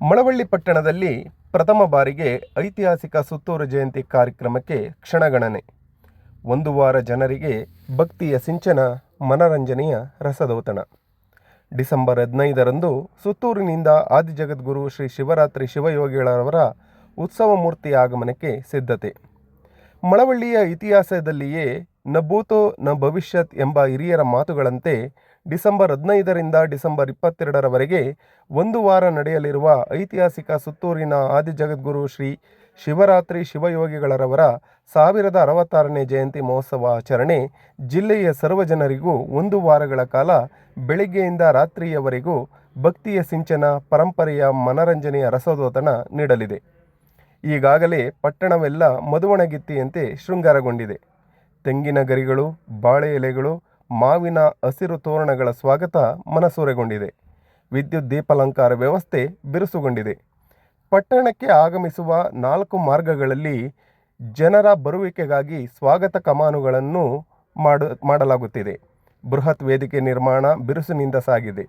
ಮಳವಳ್ಳಿ ಪಟ್ಟಣದಲ್ಲಿ ಪ್ರಥಮ ಬಾರಿಗೆ ಐತಿಹಾಸಿಕ ಸುತ್ತೂರು ಜಯಂತಿ ಕಾರ್ಯಕ್ರಮಕ್ಕೆ ಕ್ಷಣಗಣನೆ. ಒಂದು ವಾರ ಜನರಿಗೆ ಭಕ್ತಿಯ ಸಿಂಚನ, ಮನರಂಜನೆಯ ರಸದೌತಣ. ಡಿಸೆಂಬರ್ 15ರಂದು ಸುತ್ತೂರಿನಿಂದ ಆದಿಜಗದ್ಗುರು ಶ್ರೀ ಶಿವರಾತ್ರಿ ಶಿವಯೋಗಿಗಳವರ ಉತ್ಸವ ಮೂರ್ತಿ ಆಗಮನಕ್ಕೆ ಸಿದ್ಧತೆ. ಮಳವಳ್ಳಿಯ ಇತಿಹಾಸದಲ್ಲಿಯೇ ನ ಭೂತೋ ನ ಭವಿಷ್ಯತ್ ಎಂಬ ಹಿರಿಯರ ಮಾತುಗಳಂತೆ ಡಿಸೆಂಬರ್ 15ರಿಂದ ಡಿಸೆಂಬರ್ 22ರವರೆಗೆ ಒಂದು ವಾರ ನಡೆಯಲಿರುವ ಐತಿಹಾಸಿಕ ಸುತ್ತೂರಿನ ಆದಿಜಗದ್ಗುರು ಶ್ರೀ ಶಿವರಾತ್ರಿ ಶಿವಯೋಗಿಗಳರವರ 1066ನೇ ಜಯಂತಿ ಮಹೋತ್ಸವ ಆಚರಣೆ ಜಿಲ್ಲೆಯ ಸರ್ವ ಜನರಿಗೂ ಒಂದು ವಾರಗಳ ಕಾಲ ಬೆಳಿಗ್ಗೆಯಿಂದ ರಾತ್ರಿಯವರೆಗೂ ಭಕ್ತಿಯ ಸಿಂಚನ, ಪರಂಪರೆಯ ಮನರಂಜನೆಯ ರಸದೌತಣ ನೀಡಲಿದೆ. ಈಗಾಗಲೇ ಪಟ್ಟಣವೆಲ್ಲ ಮದುವಣಗಿತ್ತಿಯಂತೆ ಶೃಂಗಾರಗೊಂಡಿದೆ. ತೆಂಗಿನ ಗರಿಗಳು, ಬಾಳೆ ಎಲೆಗಳು, ಮಾವಿನ ಹಸಿರು ತೋರಣಗಳ ಸ್ವಾಗತ ಮನಸೂರೆಗೊಂಡಿದೆ. ವಿದ್ಯುತ್ ದೀಪಾಲಂಕಾರ ವ್ಯವಸ್ಥೆ ಬಿರುಸುಗೊಂಡಿದೆ. ಪಟ್ಟಣಕ್ಕೆ ಆಗಮಿಸುವ 4 ಮಾರ್ಗಗಳಲ್ಲಿ ಜನರ ಬರುವಿಕೆಗಾಗಿ ಸ್ವಾಗತ ಕಮಾನುಗಳನ್ನು ಮಾಡಲಾಗುತ್ತಿದೆ. ಬೃಹತ್ ವೇದಿಕೆ ನಿರ್ಮಾಣ ಬಿರುಸಿನಿಂದ ಸಾಗಿದೆ.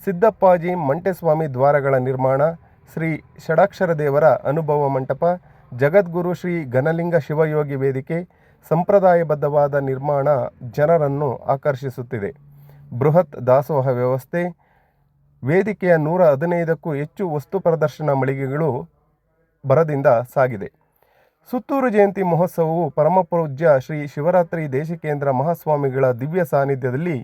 ಸಿದ್ದಪ್ಪಾಜಿ ಮಂಟೇಸ್ವಾಮಿ ದ್ವಾರಗಳ ನಿರ್ಮಾಣ, ಶ್ರೀ ಷಡಾಕ್ಷರ ದೇವರ ಅನುಭವ ಮಂಟಪ, ಜಗದ್ಗುರು ಶ್ರೀ ಘನಲಿಂಗ ಶಿವಯೋಗಿ ವೇದಿಕೆ ಸಂಪ್ರದಾಯಬದ್ಧವಾದ ನಿರ್ಮಾಣ ಜನರನ್ನು ಆಕರ್ಷಿಸುತ್ತಿದೆ. ಬೃಹತ್ ದಾಸೋಹ ವ್ಯವಸ್ಥೆ, ವೇದಿಕೆಯ 115ಕ್ಕೂ ಹೆಚ್ಚು ವಸ್ತು ಪ್ರದರ್ಶನ ಮಳಿಗೆಗಳು ಭರದಿಂದ ಸಾಗಿದೆ. ಸುತ್ತೂರು ಜಯಂತಿ ಮಹೋತ್ಸವವು ಪರಮಪೂಜ್ಯ ಶ್ರೀ ಶಿವರಾತ್ರಿ ದೇಶಿಕೇಂದ್ರ ಮಹಾಸ್ವಾಮಿಗಳ ದಿವ್ಯ ಸಾನ್ನಿಧ್ಯದಲ್ಲಿ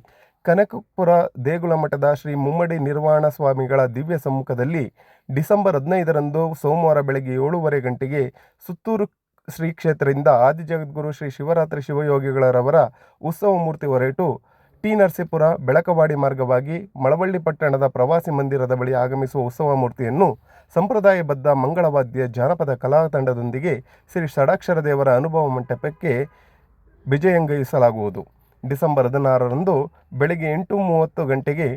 ಕನಕಪುರ ದೇಗುಲ ಮಠದ ಶ್ರೀ ಮುಮ್ಮಡಿ ನಿರ್ವಾಣ ಸ್ವಾಮಿಗಳ ದಿವ್ಯ ಸಮ್ಮುಖದಲ್ಲಿ ಡಿಸೆಂಬರ್ 15ರಂದು ಸೋಮವಾರ ಬೆಳಗ್ಗೆ 7:30 ಗಂಟೆಗೆ ಸುತ್ತೂರು ಶ್ರೀ ಕ್ಷೇತ್ರದಿಂದ ಆದಿಜಗದ್ಗುರು ಶ್ರೀ ಶಿವರಾತ್ರಿ ಶಿವಯೋಗಿಗಳರವರ ಉತ್ಸವ ಮೂರ್ತಿ ಹೊರಟು ಟಿ ನರಸೀಪುರ ಬೆಳಕವಾಡಿ ಮಾರ್ಗವಾಗಿ ಮಳವಳ್ಳಿ ಪಟ್ಟಣದ ಪ್ರವಾಸಿ ಮಂದಿರದ ಬಳಿ ಆಗಮಿಸುವ ಉತ್ಸವ ಮೂರ್ತಿಯನ್ನು ಸಂಪ್ರದಾಯಬದ್ಧ ಮಂಗಳವಾದ್ಯ ಜಾನಪದ ಕಲಾ ತಂಡದೊಂದಿಗೆ ಶ್ರೀ ಷಡಾಕ್ಷರ ದೇವರ ಅನುಭವ ಮಂಟಪಕ್ಕೆ ವಿಜಯಂಗೈಸಲಾಗುವುದು. ಡಿಸೆಂಬರ್ 16ರಂದು ಬೆಳಗ್ಗೆ 8:30 ಗಂಟೆಗೆ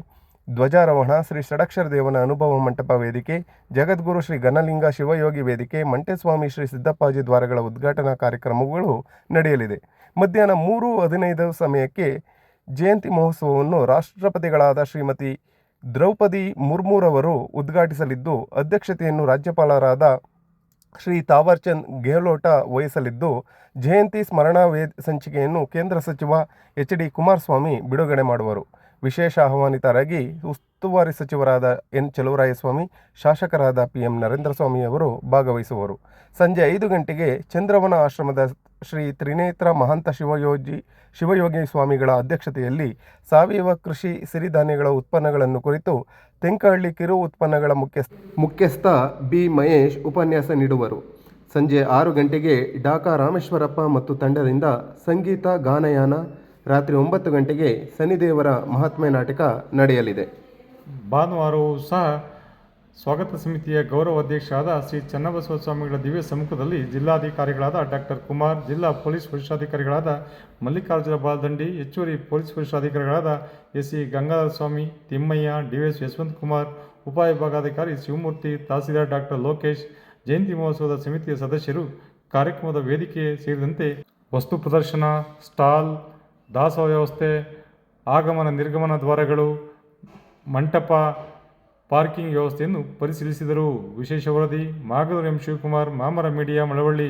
ಧ್ವಜಾರೋಹಣ, ಶ್ರೀ ಷಡಾಕ್ಷರ ದೇವನ ಅನುಭವ ಮಂಟಪ ವೇದಿಕೆ, ಜಗದ್ಗುರು ಶ್ರೀ ಘನಲಿಂಗ ಶಿವಯೋಗಿ ವೇದಿಕೆ, ಮಂಟೇಸ್ವಾಮಿ ಶ್ರೀ ಸಿದ್ದಪ್ಪಾಜಿ ದ್ವಾರಗಳ ಉದ್ಘಾಟನಾ ಕಾರ್ಯಕ್ರಮಗಳು ನಡೆಯಲಿದೆ. ಮಧ್ಯಾಹ್ನ 3:15 ಸಮಯಕ್ಕೆ ಜಯಂತಿ ಮಹೋತ್ಸವವನ್ನು ರಾಷ್ಟ್ರಪತಿಗಳಾದ ಶ್ರೀಮತಿ ದ್ರೌಪದಿ ಮುರ್ಮುರವರು ಉದ್ಘಾಟಿಸಲಿದ್ದು, ಅಧ್ಯಕ್ಷತೆಯನ್ನು ರಾಜ್ಯಪಾಲರಾದ ಶ್ರೀ ತಾವರ್ಚಂದ್ ಗೆಹ್ಲೋಟ ವಹಿಸಲಿದ್ದು, ಜಯಂತಿ ಸ್ಮರಣಾ ಸಂಚಿಕೆಯನ್ನು ಕೇಂದ್ರ ಸಚಿವ ಎಚ್.ಡಿ. ಕುಮಾರಸ್ವಾಮಿ ಬಿಡುಗಡೆ ಮಾಡುವರು. ವಿಶೇಷ ಆಹ್ವಾನಿತರಾಗಿ ಉಸ್ತುವಾರಿ ಸಚಿವರಾದ ಎನ್. ಚಲುವರಾಯಸ್ವಾಮಿ, ಶಾಸಕರಾದ ಪಿ.ಎಂ. ನರೇಂದ್ರಸ್ವಾಮಿ ಅವರು ಭಾಗವಹಿಸುವರು. ಸಂಜೆ 5 ಗಂಟೆಗೆ ಚಂದ್ರವನ ಆಶ್ರಮದ ಶ್ರೀ ತ್ರಿನೇತ್ರ ಮಹಂತ ಶಿವಯೋಗಿ ಸ್ವಾಮಿಗಳ ಅಧ್ಯಕ್ಷತೆಯಲ್ಲಿ ಸಾವಯವ ಕೃಷಿ ಸಿರಿಧಾನ್ಯಗಳ ಉತ್ಪನ್ನಗಳನ್ನು ಕುರಿತು ತೆಂಕಹಳ್ಳಿ ಕಿರು ಉತ್ಪನ್ನಗಳ ಮುಖ್ಯಸ್ಥ ಬಿ. ಮಹೇಶ್ ಉಪನ್ಯಾಸ ನೀಡುವರು. ಸಂಜೆ 6 ಗಂಟೆಗೆ ಡಾಕಾ ರಾಮೇಶ್ವರಪ್ಪ ಮತ್ತು ತಂಡದಿಂದ ಸಂಗೀತ ಗಾನಯಾನ, ರಾತ್ರಿ 9 ಗಂಟೆಗೆ ಶನಿದೇವರ ಮಹಾತ್ಮೆ ನಾಟಕ ನಡೆಯಲಿದೆ. ಭಾನುವಾರವೂ ಸಹ ಸ್ವಾಗತ ಸಮಿತಿಯ ಗೌರವ ಅಧ್ಯಕ್ಷರಾದ ಶ್ರೀ ಚನ್ನಬಸವ ಸ್ವಾಮಿಗಳ ದಿವ್ಯ ಸಮ್ಮುಖದಲ್ಲಿ ಜಿಲ್ಲಾಧಿಕಾರಿಗಳಾದ ಡಾಕ್ಟರ್ ಕುಮಾರ್, ಜಿಲ್ಲಾ ಪೊಲೀಸ್ ವರಿಷ್ಠಾಧಿಕಾರಿಗಳಾದ ಮಲ್ಲಿಕಾರ್ಜುನ ಬಾಲ್ದಂಡಿ, ಹೆಚ್ಚುವರಿ ಪೊಲೀಸ್ ವರಿಷ್ಠಾಧಿಕಾರಿಗಳಾದ ಎಸ್. ಸಿ. ಗಂಗಾಧರ ಸ್ವಾಮಿ, ತಿಮ್ಮಯ್ಯ, ಡಿ.ಎಸ್. ಯಶವಂತ ಕುಮಾರ್, ಉಪವಿಭಾಗಾಧಿಕಾರಿ ಶಿವಮೂರ್ತಿ, ತಹಸೀಲ್ದಾರ್ ಡಾಕ್ಟರ್ ಲೋಕೇಶ್, ಜಯಂತಿ ಮಹೋತ್ಸವದ ಸಮಿತಿಯ ಸದಸ್ಯರು ಕಾರ್ಯಕ್ರಮದ ವೇದಿಕೆ ಸೇರಿದಂತೆ ವಸ್ತು ಪ್ರದರ್ಶನ, ಸ್ಟಾಲ್, ದಾಸೋಹ ವ್ಯವಸ್ಥೆ, ಆಗಮನ ನಿರ್ಗಮನ ದ್ವಾರಗಳು, ಮಂಟಪ, ಪಾರ್ಕಿಂಗ್ ವ್ಯವಸ್ಥೆಯನ್ನು ಪರಿಶೀಲಿಸಿದರು. ವಿಶೇಷ ವರದಿ ಮಾಗನೂರು ಎಂ. ಶಿವಕುಮಾರ್, ಮಾಮರ ಮೀಡಿಯಾ, ಮಳವಳ್ಳಿ.